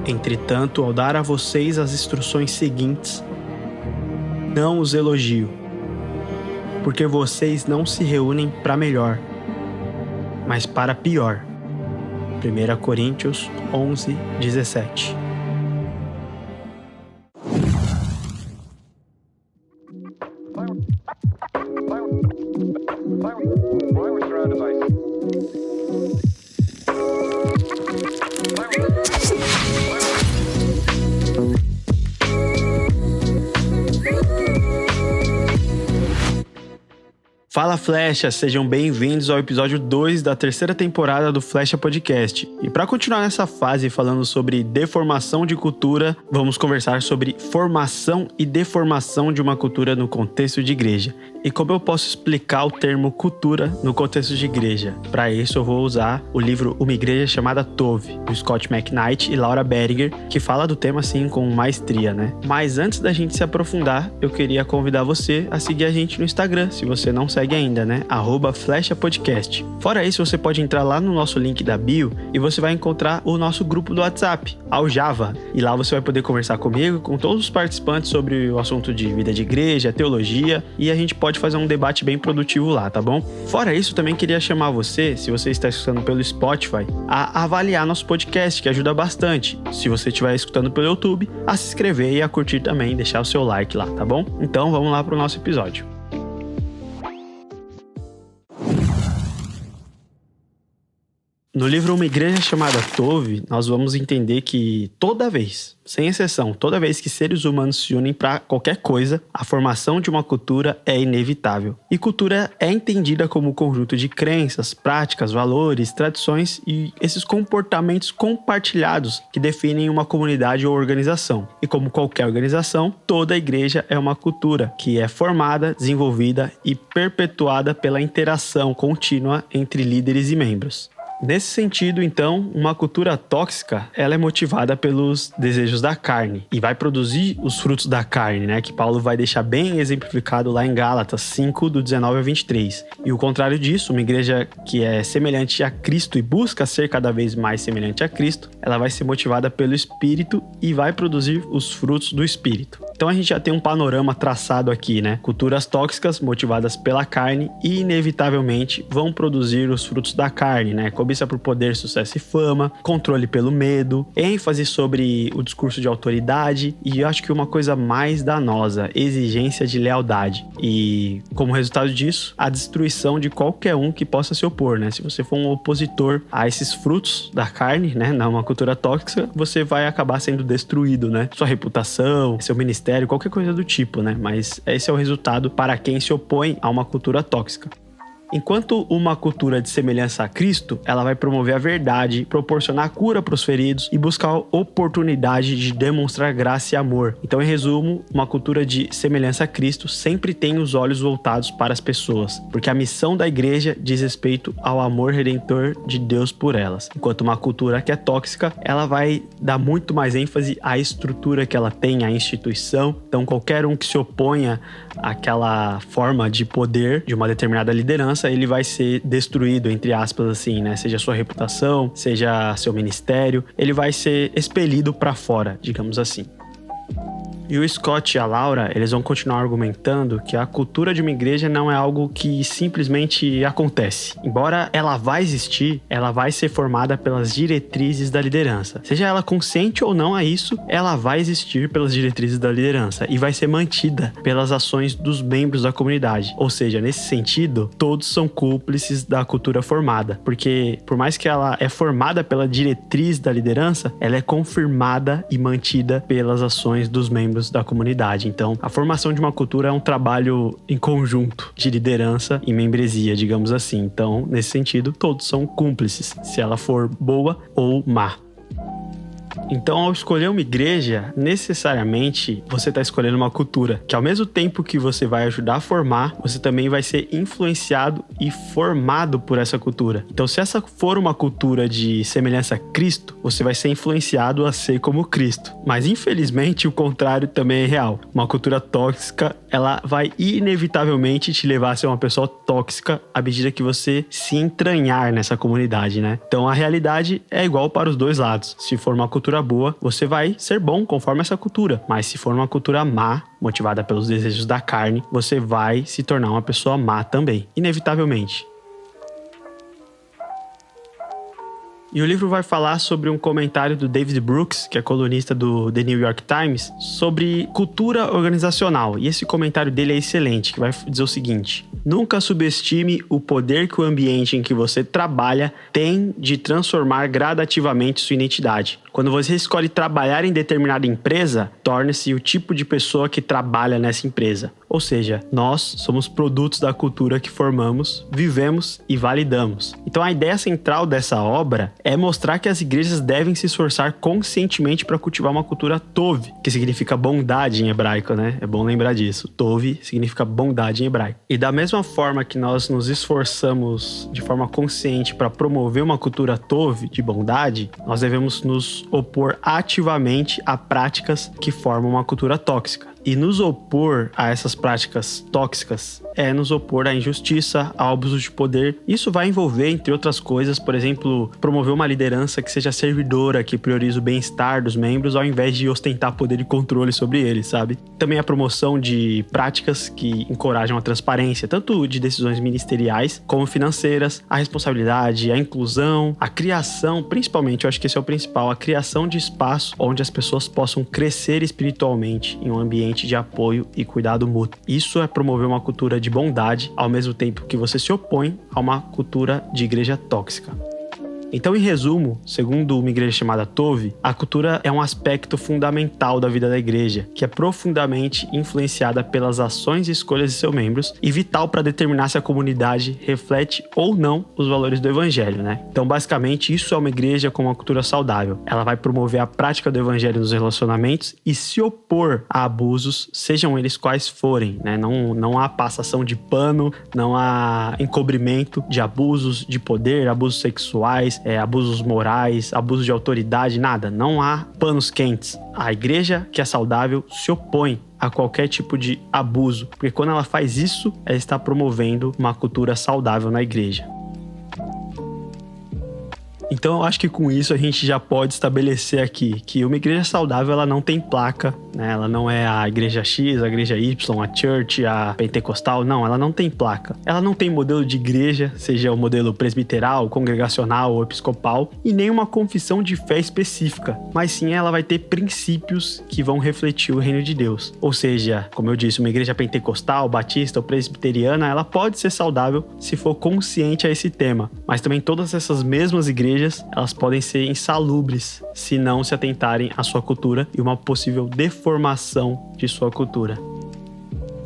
Entretanto, ao dar a vocês as instruções seguintes, não os elogio, porque vocês não se reúnem para melhor, mas para pior. 1 Coríntios 11:17. Fala Flecha, sejam bem-vindos ao episódio 2 da terceira temporada do Flecha Podcast. E para continuar nessa fase falando sobre deformação de cultura, vamos conversar sobre formação e deformação de uma cultura no contexto de igreja. E como eu posso explicar o termo cultura no contexto de igreja? Para isso eu vou usar o livro Uma Igreja Chamada Tove, do Scott McKnight e Laura Berger, que fala do tema assim com maestria, né? Mas antes da gente se aprofundar, eu queria convidar você a seguir a gente no Instagram, se você não segue ainda, né? @FlechaPodcast. Fora isso, você pode entrar lá no nosso link da bio e você vai encontrar o nosso grupo do WhatsApp, Aljava. E lá você vai poder conversar comigo, com todos os participantes sobre o assunto de vida de igreja, teologia, e a gente pode fazer um debate bem produtivo lá, tá bom? Fora isso, também queria chamar você, se você está escutando pelo Spotify, a avaliar nosso podcast, que ajuda bastante. Se você estiver escutando pelo YouTube, a se inscrever e a curtir também, deixar o seu like lá, tá bom? Então vamos lá para o nosso episódio. No livro Uma Igreja Chamada Tove, nós vamos entender que toda vez, sem exceção, toda vez que seres humanos se unem para qualquer coisa, a formação de uma cultura é inevitável. E cultura é entendida como um conjunto de crenças, práticas, valores, tradições e esses comportamentos compartilhados que definem uma comunidade ou organização. E como qualquer organização, toda igreja é uma cultura que é formada, desenvolvida e perpetuada pela interação contínua entre líderes e membros. Nesse sentido, então, uma cultura tóxica, ela é motivada pelos desejos da carne e vai produzir os frutos da carne, né? Que Paulo vai deixar bem exemplificado lá em Gálatas 5, do 19 ao 23. E o contrário disso, uma igreja que é semelhante a Cristo e busca ser cada vez mais semelhante a Cristo, ela vai ser motivada pelo Espírito e vai produzir os frutos do Espírito. Então a gente já tem um panorama traçado aqui, né? Culturas tóxicas motivadas pela carne e inevitavelmente vão produzir os frutos da carne, né? Cobiça por poder, sucesso e fama, controle pelo medo, ênfase sobre o discurso de autoridade e eu acho que uma coisa mais danosa, exigência de lealdade. E como resultado disso, a destruição de qualquer um que possa se opor, né? Se você for um opositor a esses frutos da carne, né? Numa cultura tóxica, você vai acabar sendo destruído, né? Sua reputação, seu ministério, qualquer coisa do tipo, né? Mas esse é o resultado para quem se opõe a uma cultura tóxica. Enquanto uma cultura de semelhança a Cristo, ela vai promover a verdade, proporcionar cura para os feridos e buscar a oportunidade de demonstrar graça e amor. Então, em resumo, uma cultura de semelhança a Cristo sempre tem os olhos voltados para as pessoas, porque a missão da igreja diz respeito ao amor redentor de Deus por elas. Enquanto uma cultura que é tóxica, ela vai dar muito mais ênfase à estrutura que ela tem, à instituição. Então, qualquer um que se oponha àquela forma de poder de uma determinada liderança, ele vai ser destruído, entre aspas, assim, né? Seja sua reputação, seja seu ministério, ele vai ser expelido para fora, digamos assim. E o Scott e a Laura, eles vão continuar argumentando que a cultura de uma igreja não é algo que simplesmente acontece. Embora ela vai existir, ela vai ser formada pelas diretrizes da liderança. Seja ela consciente ou não a isso, ela vai existir pelas diretrizes da liderança e vai ser mantida pelas ações dos membros da comunidade. Ou seja, nesse sentido, todos são cúmplices da cultura formada, porque por mais que ela é formada pela diretriz da liderança, ela é confirmada e mantida pelas ações dos membros da comunidade. Então, a formação de uma cultura é um trabalho em conjunto de liderança e membresia, digamos assim. Então, nesse sentido, todos são cúmplices, se ela for boa ou má. Então, ao escolher uma igreja, necessariamente você está escolhendo uma cultura, que ao mesmo tempo que você vai ajudar a formar, você também vai ser influenciado e formado por essa cultura. Então, se essa for uma cultura de semelhança a Cristo, você vai ser influenciado a ser como Cristo. Mas, infelizmente, o contrário também é real. Uma cultura tóxica, ela vai inevitavelmente te levar a ser uma pessoa tóxica à medida que você se entranhar nessa comunidade, né? Então, a realidade é igual para os dois lados. Se for uma cultura cultura boa, você vai ser bom conforme essa cultura. Mas se for uma cultura má, motivada pelos desejos da carne, você vai se tornar uma pessoa má também, inevitavelmente. E o livro vai falar sobre um comentário do David Brooks, que é colunista do The New York Times, sobre cultura organizacional. E esse comentário dele é excelente, que vai dizer o seguinte: nunca subestime o poder que o ambiente em que você trabalha tem de transformar gradativamente sua identidade. Quando você escolhe trabalhar em determinada empresa, torne-se o tipo de pessoa que trabalha nessa empresa. Ou seja, nós somos produtos da cultura que formamos, vivemos e validamos. Então a ideia central dessa obra é mostrar que as igrejas devem se esforçar conscientemente para cultivar uma cultura Tov, que significa bondade em hebraico, né? É bom lembrar disso. Tov significa bondade em hebraico. E da mesma forma que nós nos esforçamos de forma consciente para promover uma cultura Tov, de bondade, nós devemos nos opor ativamente a práticas que formam uma cultura tóxica. E nos opor a essas práticas tóxicas é nos opor à injustiça, ao abuso de poder. Isso vai envolver, entre outras coisas, por exemplo, promover uma liderança que seja servidora, que priorize o bem-estar dos membros ao invés de ostentar poder e controle sobre eles, sabe? Também a promoção de práticas que encorajam a transparência, tanto de decisões ministeriais como financeiras, a responsabilidade, a inclusão, a criação, principalmente, eu acho que esse é o principal, a criação de espaço onde as pessoas possam crescer espiritualmente em um ambiente de apoio e cuidado mútuo. Isso é promover uma cultura de bondade, ao mesmo tempo que você se opõe a uma cultura de igreja tóxica. Então, em resumo, segundo uma igreja chamada Tov, a cultura é um aspecto fundamental da vida da igreja, que é profundamente influenciada pelas ações e escolhas de seus membros e vital para determinar se a comunidade reflete ou não os valores do evangelho, né? Então, basicamente, isso é uma igreja com uma cultura saudável. Ela vai promover a prática do evangelho nos relacionamentos e se opor a abusos, sejam eles quais forem, né? Não há passação de pano, não há encobrimento de abusos de poder, abusos sexuais, abusos morais, abuso de autoridade, nada. Não há panos quentes. A igreja que é saudável se opõe a qualquer tipo de abuso, porque quando ela faz isso, ela está promovendo uma cultura saudável na igreja. Então eu acho que com isso a gente já pode estabelecer aqui que uma igreja saudável ela não tem placa, né? Ela não é a igreja X, a igreja Y, a church, a pentecostal, não, ela não tem placa. Ela não tem modelo de igreja, seja o modelo presbiteral, congregacional ou episcopal, e nem uma confissão de fé específica, mas sim ela vai ter princípios que vão refletir o reino de Deus. Ou seja, como eu disse, uma igreja pentecostal, batista ou presbiteriana, ela pode ser saudável se for consciente a esse tema, mas também todas essas mesmas igrejas elas podem ser insalubres se não se atentarem à sua cultura e uma possível deformação de sua cultura.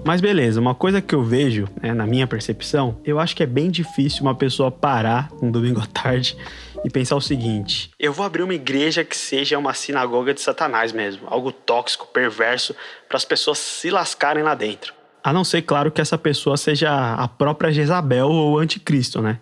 Mas beleza, uma coisa que eu vejo, né, na minha percepção, eu acho que é bem difícil uma pessoa parar um domingo à tarde e pensar o seguinte: eu vou abrir uma igreja que seja uma sinagoga de Satanás mesmo, algo tóxico, perverso, para as pessoas se lascarem lá dentro. A não ser, claro, que essa pessoa seja a própria Jezabel ou o anticristo, né?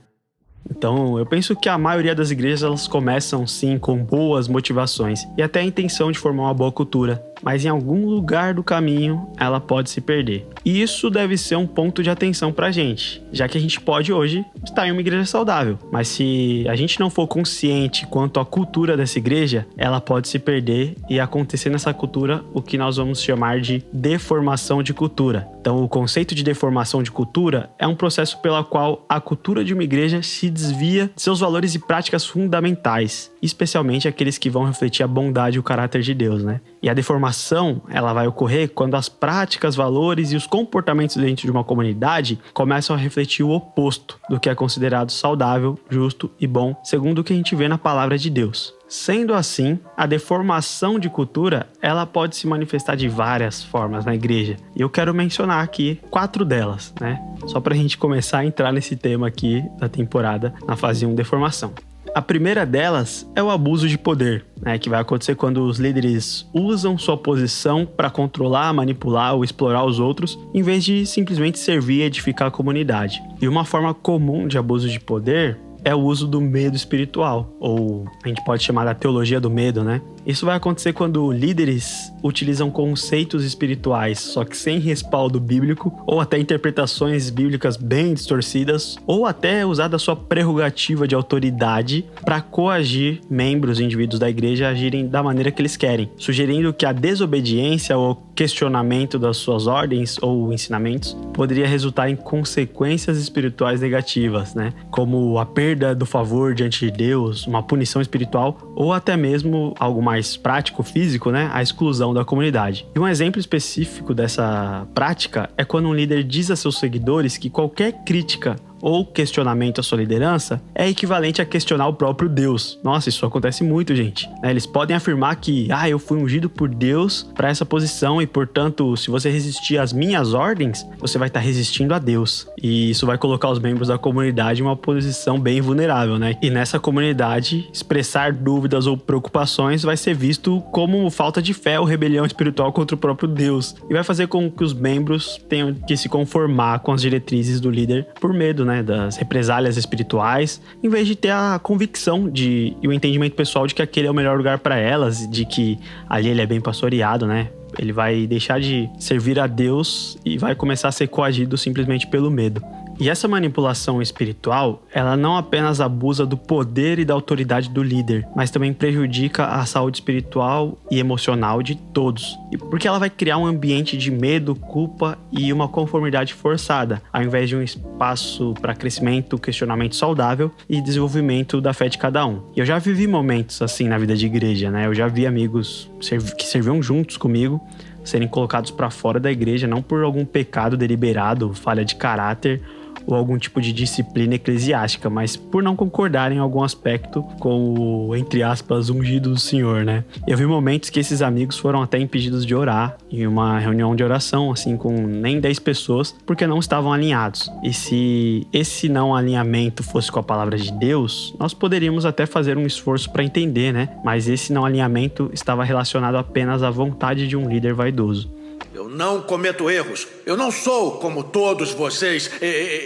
Então, eu penso que a maioria das igrejas elas começam sim com boas motivações e até a intenção de formar uma boa cultura, mas em algum lugar do caminho ela pode se perder. E isso deve ser um ponto de atenção pra gente, já que a gente pode hoje estar em uma igreja saudável, mas se a gente não for consciente quanto à cultura dessa igreja, ela pode se perder e acontecer nessa cultura o que nós vamos chamar de deformação de cultura. Então, o conceito de deformação de cultura é um processo pelo qual a cultura de uma igreja se desvia de seus valores e práticas fundamentais, especialmente aqueles que vão refletir a bondade e o caráter de Deus, né? E a deformação, ela vai ocorrer quando as práticas, valores e os comportamentos dentro de uma comunidade começam a refletir o oposto do que é considerado saudável, justo e bom, segundo o que a gente vê na palavra de Deus. Sendo assim, a deformação de cultura, ela pode se manifestar de várias formas na igreja. E eu quero mencionar aqui 4 delas, né? Só pra gente começar a entrar nesse tema aqui da temporada, na fase 1, deformação. A primeira delas é o abuso de poder, né, que vai acontecer quando os líderes usam sua posição para controlar, manipular ou explorar os outros, em vez de simplesmente servir e edificar a comunidade. E uma forma comum de abuso de poder é o uso do medo espiritual, ou a gente pode chamar da teologia do medo, né? Isso vai acontecer quando líderes utilizam conceitos espirituais, só que sem respaldo bíblico, ou até interpretações bíblicas bem distorcidas, ou até usar da sua prerrogativa de autoridade para coagir membros e indivíduos da igreja a agirem da maneira que eles querem, sugerindo que a desobediência ou questionamento das suas ordens ou ensinamentos poderia resultar em consequências espirituais negativas, né? Como a perda do favor diante de Deus, uma punição espiritual ou até mesmo algo mais prático, físico, né? A exclusão da comunidade. E um exemplo específico dessa prática é quando um líder diz a seus seguidores que qualquer crítica ou questionamento à sua liderança é equivalente a questionar o próprio Deus. Nossa, isso acontece muito, gente. Eles podem afirmar que, eu fui ungido por Deus para essa posição e, portanto, se você resistir às minhas ordens, você vai estar resistindo a Deus. E isso vai colocar os membros da comunidade em uma posição bem vulnerável, né? E nessa comunidade, expressar dúvidas ou preocupações vai ser visto como falta de fé ou rebelião espiritual contra o próprio Deus. E vai fazer com que os membros tenham que se conformar com as diretrizes do líder por medo, né, das represálias espirituais, em vez de ter a convicção e o entendimento pessoal de que aquele é o melhor lugar para elas, de que ali ele é bem pastoreado, né? Ele vai deixar de servir a Deus e vai começar a ser coagido simplesmente pelo medo. E essa manipulação espiritual, ela não apenas abusa do poder e da autoridade do líder, mas também prejudica a saúde espiritual e emocional de todos. Porque ela vai criar um ambiente de medo, culpa e uma conformidade forçada, ao invés de um espaço para crescimento, questionamento saudável e desenvolvimento da fé de cada um. E eu já vivi momentos assim na vida de igreja, né? Eu já vi amigos que serviam juntos comigo serem colocados para fora da igreja, não por algum pecado deliberado, falha de caráter ou algum tipo de disciplina eclesiástica, mas por não concordarem em algum aspecto com o, entre aspas, ungido do Senhor, né? Eu vi momentos que esses amigos foram até impedidos de orar em uma reunião de oração, assim, com nem 10 pessoas, porque não estavam alinhados. E se esse não alinhamento fosse com a palavra de Deus, nós poderíamos até fazer um esforço para entender, né? Mas esse não alinhamento estava relacionado apenas à vontade de um líder vaidoso. Eu não cometo erros. Eu não sou como todos vocês.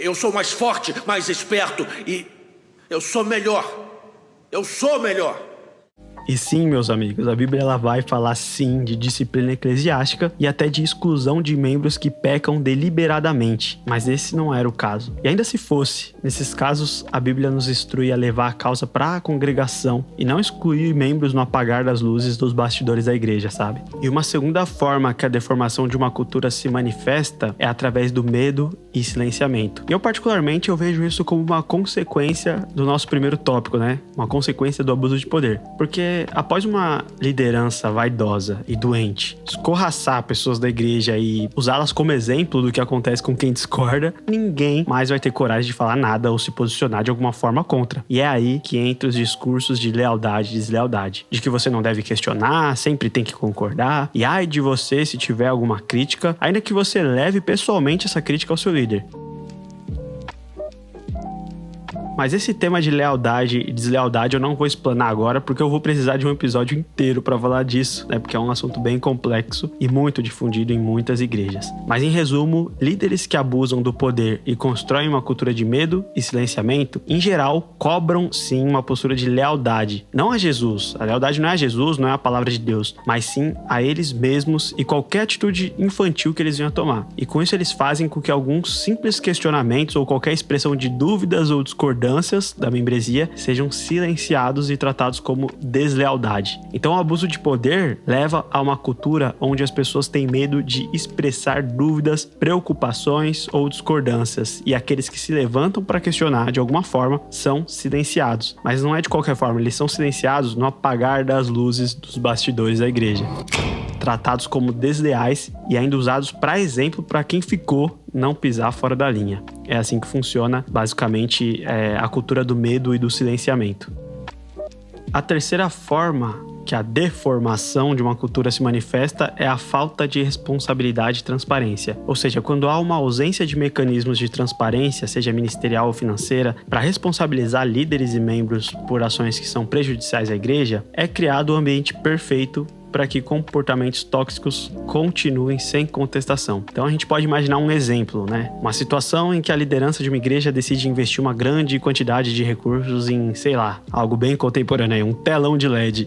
Eu sou mais forte, mais esperto e eu sou melhor. Eu sou melhor. E sim, meus amigos, a Bíblia ela vai falar sim de disciplina eclesiástica e até de exclusão de membros que pecam deliberadamente, mas esse não era o caso. E ainda se fosse, nesses casos a Bíblia nos instrui a levar a causa para a congregação e não excluir membros no apagar das luzes dos bastidores da igreja, sabe? E uma segunda forma que a deformação de uma cultura se manifesta é através do medo e silenciamento. E eu particularmente eu vejo isso como uma consequência do nosso primeiro tópico, né? Uma consequência do abuso de poder. Porque após uma liderança vaidosa e doente escorraçar pessoas da igreja e usá-las como exemplo do que acontece com quem discorda, ninguém mais vai ter coragem de falar nada ou se posicionar de alguma forma contra. E é aí que entra os discursos de lealdade e deslealdade, de que você não deve questionar, sempre tem que concordar, e ai de você se tiver alguma crítica, ainda que você leve pessoalmente essa crítica ao seu líder. Mas esse tema de lealdade e deslealdade eu não vou explanar agora, porque eu vou precisar de um episódio inteiro para falar disso, né? Porque é um assunto bem complexo e muito difundido em muitas igrejas. Mas em resumo, líderes que abusam do poder e constroem uma cultura de medo e silenciamento, em geral, cobram sim uma postura de lealdade. Não a Jesus. A lealdade não é a Jesus, não é a palavra de Deus, mas sim a eles mesmos e qualquer atitude infantil que eles venham a tomar. E com isso eles fazem com que alguns simples questionamentos ou qualquer expressão de dúvidas ou discordâncias da membresia sejam silenciados e tratados como deslealdade. Então o abuso de poder leva a uma cultura onde as pessoas têm medo de expressar dúvidas, preocupações ou discordâncias, e aqueles que se levantam para questionar de alguma forma são silenciados. Mas não é de qualquer forma, eles são silenciados no apagar das luzes dos bastidores da igreja, tratados como desleais e ainda usados para exemplo para quem ficou não pisar fora da linha. É assim que funciona, basicamente, a cultura do medo e do silenciamento. A terceira forma que a deformação de uma cultura se manifesta é a falta de responsabilidade e transparência. Ou seja, quando há uma ausência de mecanismos de transparência, seja ministerial ou financeira, para responsabilizar líderes e membros por ações que são prejudiciais à igreja, é criado o ambiente perfeito para que comportamentos tóxicos continuem sem contestação. Então a gente pode imaginar um exemplo, né? Uma situação em que a liderança de uma igreja decide investir uma grande quantidade de recursos em, sei lá, algo bem contemporâneo, um telão de LED,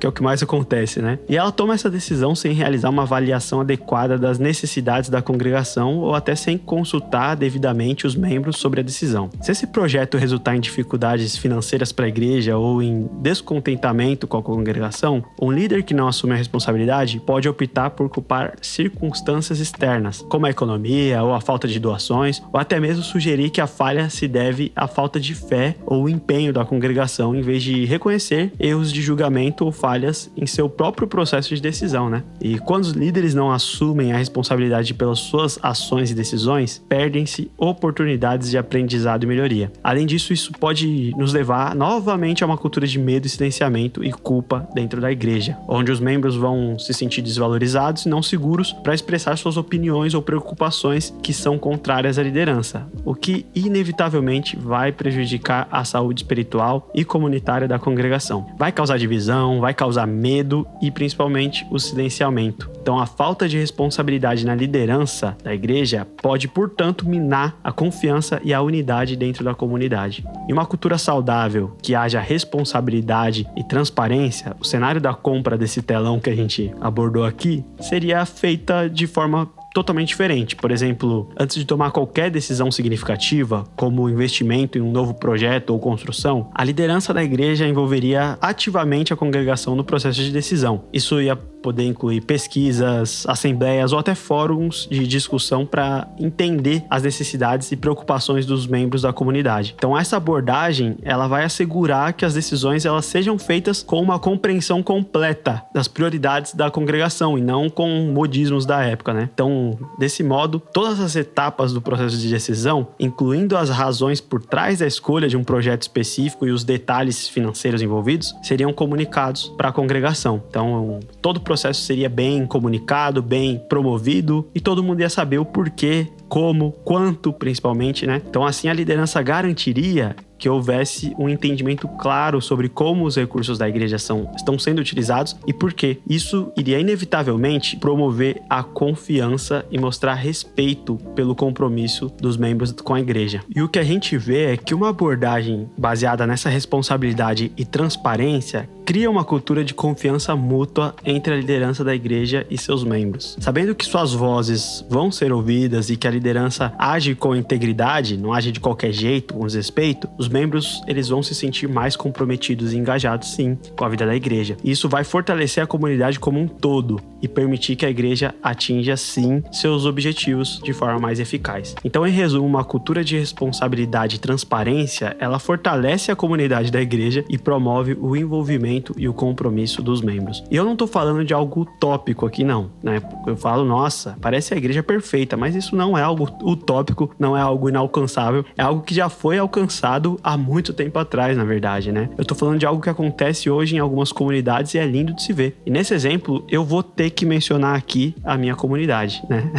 que é o que mais acontece, né? E ela toma essa decisão sem realizar uma avaliação adequada das necessidades da congregação ou até sem consultar devidamente os membros sobre a decisão. Se esse projeto resultar em dificuldades financeiras para a igreja ou em descontentamento com a congregação, um líder que não assume a responsabilidade pode optar por culpar circunstâncias externas, como a economia ou a falta de doações, ou até mesmo sugerir que a falha se deve à falta de fé ou empenho da congregação, em vez de reconhecer erros de julgamento ou falhas em seu próprio processo de decisão, né? E quando os líderes não assumem a responsabilidade pelas suas ações e decisões, perdem-se oportunidades de aprendizado e melhoria. Além disso, isso pode nos levar novamente a uma cultura de medo e silenciamento e culpa dentro da igreja, onde os membros vão se sentir desvalorizados e não seguros para expressar suas opiniões ou preocupações que são contrárias à liderança, o que inevitavelmente vai prejudicar a saúde espiritual e comunitária da congregação. Vai causar divisão, vai causar medo e principalmente o silenciamento. Então a falta de responsabilidade na liderança da igreja pode, portanto, minar a confiança e a unidade dentro da comunidade. Em uma cultura saudável, que haja responsabilidade e transparência, o cenário da compra desse telão que a gente abordou aqui seria feita de forma totalmente diferente. Por exemplo, antes de tomar qualquer decisão significativa, como investimento em um novo projeto ou construção, a liderança da igreja envolveria ativamente a congregação no processo de decisão. Isso ia poder incluir pesquisas, assembleias ou até fóruns de discussão para entender as necessidades e preocupações dos membros da comunidade. Então essa abordagem, ela vai assegurar que as decisões elas sejam feitas com uma compreensão completa das prioridades da congregação e não com modismos da época, né? Então, desse modo, todas as etapas do processo de decisão, incluindo as razões por trás da escolha de um projeto específico e os detalhes financeiros envolvidos, seriam comunicados para a congregação. Então, todo o processo seria bem comunicado, bem promovido e todo mundo ia saber o porquê, como, quanto, principalmente, né? Então, assim, a liderança garantiria que houvesse um entendimento claro sobre como os recursos da igreja estão sendo utilizados e por quê. Isso iria inevitavelmente promover a confiança e mostrar respeito pelo compromisso dos membros com a igreja. E o que a gente vê é que uma abordagem baseada nessa responsabilidade e transparência cria uma cultura de confiança mútua entre a liderança da igreja e seus membros. Sabendo que suas vozes vão ser ouvidas e que a liderança age com integridade, não age de qualquer jeito, com desrespeito, os membros eles vão se sentir mais comprometidos e engajados, sim, com a vida da igreja. E isso vai fortalecer a comunidade como um todo e permitir que a igreja atinja, sim, seus objetivos de forma mais eficaz. Então, em resumo, uma cultura de responsabilidade e transparência, ela fortalece a comunidade da igreja e promove o envolvimento e o compromisso dos membros. E eu não tô falando de algo utópico aqui, não, né? Eu falo, nossa, parece a igreja perfeita, mas isso não é algo utópico, não é algo inalcançável, é algo que já foi alcançado há muito tempo atrás, na verdade, né? Eu tô falando de algo que acontece hoje em algumas comunidades e é lindo de se ver. E nesse exemplo, eu vou ter que mencionar aqui a minha comunidade, né?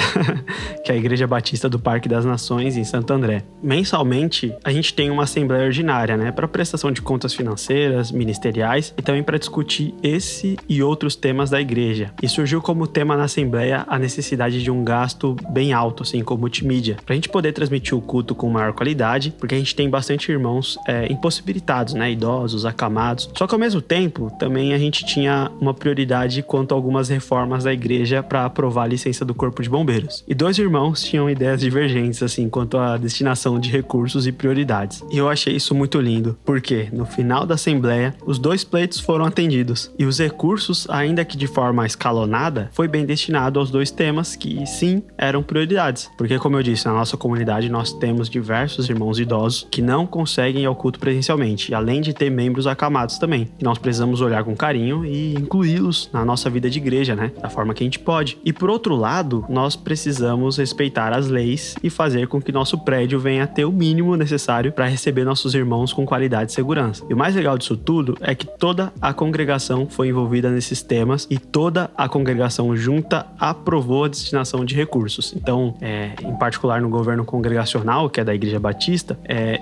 Que é a Igreja Batista do Parque das Nações, em Santo André. Mensalmente, a gente tem uma assembleia ordinária, né? Para prestação de contas financeiras, ministeriais e também para discutir esse e outros temas da igreja. E surgiu como tema na assembleia a necessidade de um gasto bem alto, assim, como multimídia, para a gente poder transmitir o culto com maior qualidade, porque a gente tem bastante irmãos impossibilitados, né? Idosos, acamados. Só que ao mesmo tempo, também a gente tinha uma prioridade quanto a algumas reformas da igreja para aprovar a licença do Corpo de Bombeiros. E dois irmãos tinham ideias divergentes, assim, quanto à destinação de recursos e prioridades. E eu achei isso muito lindo, porque no final da assembleia, os dois pleitos foram atendidos. E os recursos, ainda que de forma escalonada, foi bem destinado aos dois temas que, sim, eram prioridades. Porque, como eu disse, na nossa comunidade nós temos diversos irmãos idosos que não conseguem ir ao culto presencialmente, além de ter membros acamados também. E nós precisamos olhar com carinho e incluí-los na nossa vida de igreja, né? Da forma que a gente pode. E por outro lado, nós precisamos respeitar as leis e fazer com que nosso prédio venha a ter o mínimo necessário para receber nossos irmãos com qualidade e segurança. E o mais legal disso tudo é que toda toda a congregação foi envolvida nesses temas e toda a congregação junta aprovou a destinação de recursos. Então, em particular no governo congregacional, que é da Igreja Batista,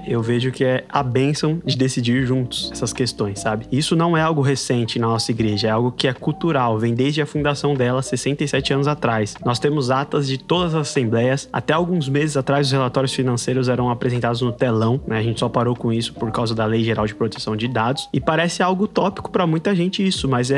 eu vejo que é a bênção de decidir juntos essas questões, sabe? Isso não é algo recente na nossa igreja, é algo que é cultural, vem desde a fundação dela 67 anos atrás. Nós temos atas de todas as assembleias. Até alguns meses atrás, os relatórios financeiros eram apresentados no telão, né? A gente só parou com isso por causa da Lei Geral de Proteção de Dados. E parece algo utópico para muita gente isso, mas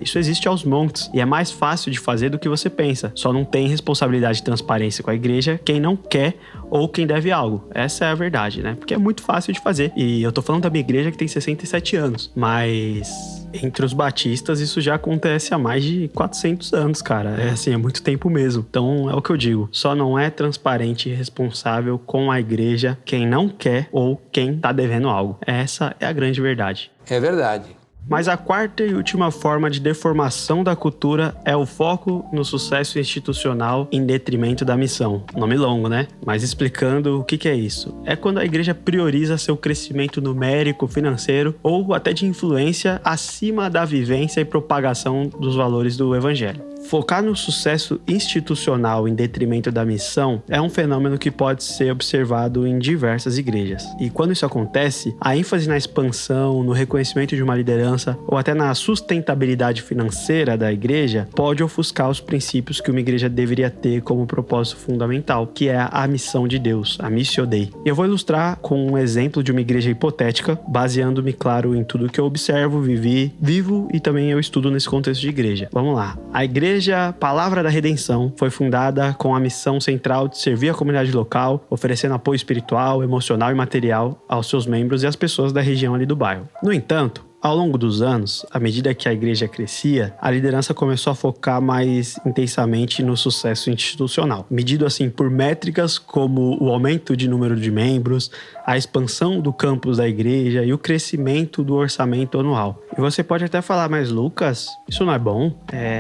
isso existe aos montes. E é mais fácil de fazer do que você pensa. Só não tem responsabilidade de transparência com a igreja quem não quer ou quem deve algo. Essa é a verdade, né? Porque é muito fácil de fazer. E eu tô falando da minha igreja que tem 67 anos. Mas entre os batistas isso já acontece há mais de 400 anos, cara. É muito tempo mesmo. Então é o que eu digo. Só não é transparente e responsável com a igreja quem não quer ou quem tá devendo algo. Essa é a grande verdade. É verdade. Mas a quarta e última forma de deformação da cultura é o foco no sucesso institucional em detrimento da missão. Nome longo, né? Mas explicando o que é isso. É quando a igreja prioriza seu crescimento numérico, financeiro ou até de influência acima da vivência e propagação dos valores do evangelho. Focar no sucesso institucional em detrimento da missão é um fenômeno que pode ser observado em diversas igrejas. E quando isso acontece, a ênfase na expansão, no reconhecimento de uma liderança ou até na sustentabilidade financeira da igreja pode ofuscar os princípios que uma igreja deveria ter como propósito fundamental, que é a missão de Deus, a Missio Dei. E eu vou ilustrar com um exemplo de uma igreja hipotética, baseando-me, claro, em tudo que eu observo, vivo e também eu estudo nesse contexto de igreja. Vamos lá. A igreja Palavra da Redenção foi fundada com a missão central de servir a comunidade local, oferecendo apoio espiritual, emocional e material aos seus membros e às pessoas da região ali do bairro. No entanto, ao longo dos anos, à medida que a igreja crescia, a liderança começou a focar mais intensamente no sucesso institucional, medido assim por métricas como o aumento de número de membros, a expansão do campus da igreja e o crescimento do orçamento anual. E você pode até falar, mas Lucas, isso não é bom?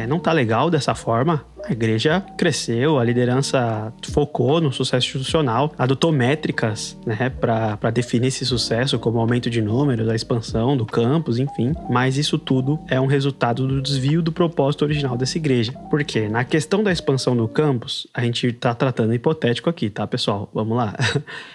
Não tá legal dessa forma? A igreja cresceu, a liderança focou no sucesso institucional, adotou métricas, né, para definir esse sucesso, como o aumento de números, a expansão do campus, enfim. Mas isso tudo é um resultado do desvio do propósito original dessa igreja. Por quê? Na questão da expansão do campus, a gente está tratando hipotético aqui, tá, pessoal? Vamos lá.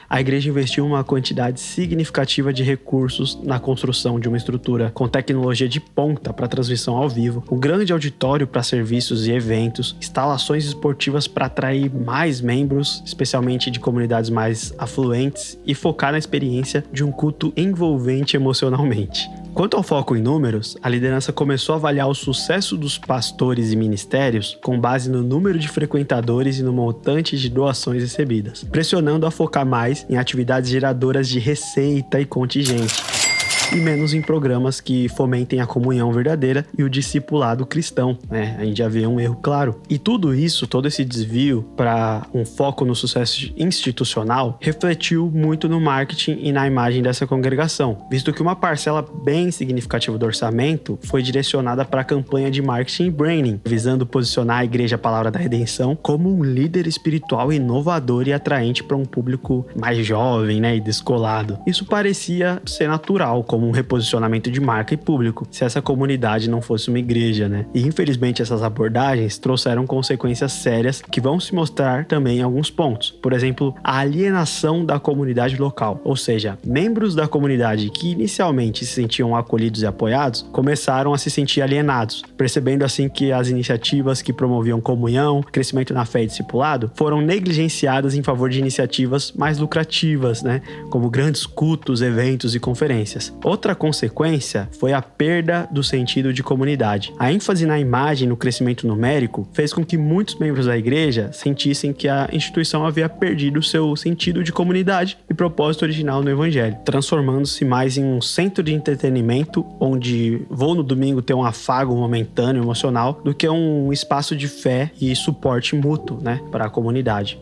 A igreja investiu uma quantidade significativa de recursos na construção de uma estrutura com tecnologia de ponta para transmissão ao vivo, um grande auditório para serviços e eventos, instalações esportivas para atrair mais membros, especialmente de comunidades mais afluentes, e focar na experiência de um culto envolvente emocionalmente. Quanto ao foco em números, a liderança começou a avaliar o sucesso dos pastores e ministérios com base no número de frequentadores e no montante de doações recebidas, pressionando a focar mais em atividades geradoras de receita e contingente, e menos em programas que fomentem a comunhão verdadeira e o discipulado cristão, né? A gente já vê um erro claro. E tudo isso, todo esse desvio para um foco no sucesso institucional, refletiu muito no marketing e na imagem dessa congregação, visto que uma parcela bem significativa do orçamento foi direcionada para a campanha de marketing e branding, visando posicionar a Igreja Palavra da Redenção como um líder espiritual inovador e atraente para um público mais jovem, né, e descolado. Isso parecia ser natural, como um reposicionamento de marca e público, se essa comunidade não fosse uma igreja, né? E infelizmente essas abordagens trouxeram consequências sérias que vão se mostrar também em alguns pontos. Por exemplo, a alienação da comunidade local, ou seja, membros da comunidade que inicialmente se sentiam acolhidos e apoiados, começaram a se sentir alienados, percebendo assim que as iniciativas que promoviam comunhão, crescimento na fé e discipulado, foram negligenciadas em favor de iniciativas mais lucrativas, né? Como grandes cultos, eventos e conferências. Outra consequência foi a perda do sentido de comunidade. A ênfase na imagem e no crescimento numérico fez com que muitos membros da igreja sentissem que a instituição havia perdido seu sentido de comunidade e propósito original no evangelho, transformando-se mais em um centro de entretenimento onde vou no domingo ter um afago momentâneo, emocional, do que um espaço de fé e suporte mútuo, né, para a comunidade.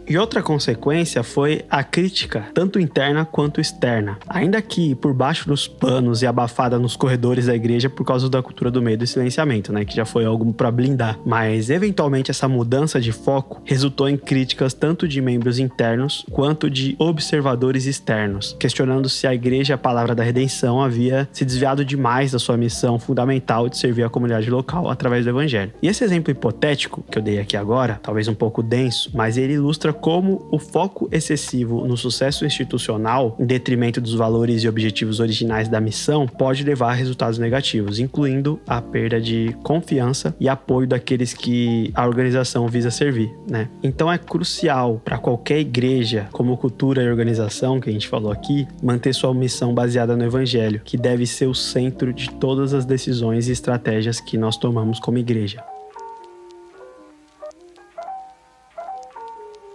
E outra consequência foi a crítica, tanto interna quanto externa. Ainda que por baixo dos panos e abafada nos corredores da igreja por causa da cultura do medo e silenciamento, né? Que já foi algo para blindar. Mas, eventualmente, essa mudança de foco resultou em críticas tanto de membros internos quanto de observadores externos, questionando se a igreja, a palavra da redenção, havia se desviado demais da sua missão fundamental de servir a comunidade local através do evangelho. E esse exemplo hipotético que eu dei aqui agora, talvez um pouco denso, mas ele ilustra como o foco excessivo no sucesso institucional, em detrimento dos valores e objetivos originais da missão, pode levar a resultados negativos, incluindo a perda de confiança e apoio daqueles que a organização visa servir, né? Então é crucial para qualquer igreja, como cultura e organização que a gente falou aqui, manter sua missão baseada no evangelho, que deve ser o centro de todas as decisões e estratégias que nós tomamos como igreja.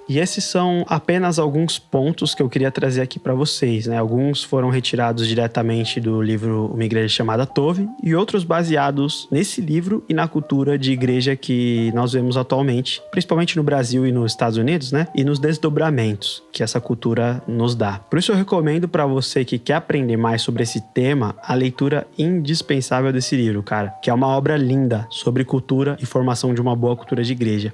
E esses são apenas alguns pontos que eu queria trazer aqui para vocês, né? Alguns foram retirados diretamente do livro Uma Igreja Chamada Tove e outros baseados nesse livro e na cultura de igreja que nós vemos atualmente, principalmente no Brasil e nos Estados Unidos, né? E nos desdobramentos que essa cultura nos dá. Por isso eu recomendo para você que quer aprender mais sobre esse tema a leitura indispensável desse livro, cara, que é uma obra linda sobre cultura e formação de uma boa cultura de igreja.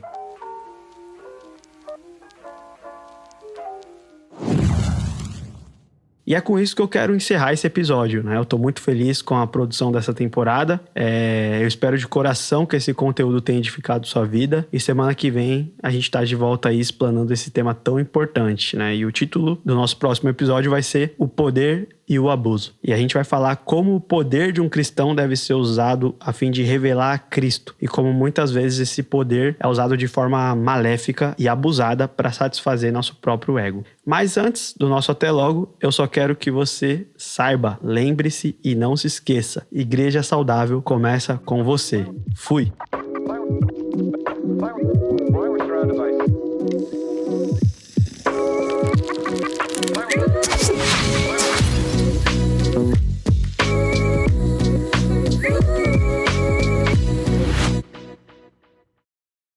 E é com isso que eu quero encerrar esse episódio, né? Eu tô muito feliz com a produção dessa temporada. Eu espero de coração que esse conteúdo tenha edificado sua vida. E semana que vem a gente tá de volta aí explanando esse tema tão importante, né? E o título do nosso próximo episódio vai ser O Poder e o Abuso. E a gente vai falar como o poder de um cristão deve ser usado a fim de revelar a Cristo. E como muitas vezes esse poder é usado de forma maléfica e abusada para satisfazer nosso próprio ego. Mas antes do nosso até logo, eu só quero que você saiba, lembre-se e não se esqueça. Igreja saudável começa com você. Fui!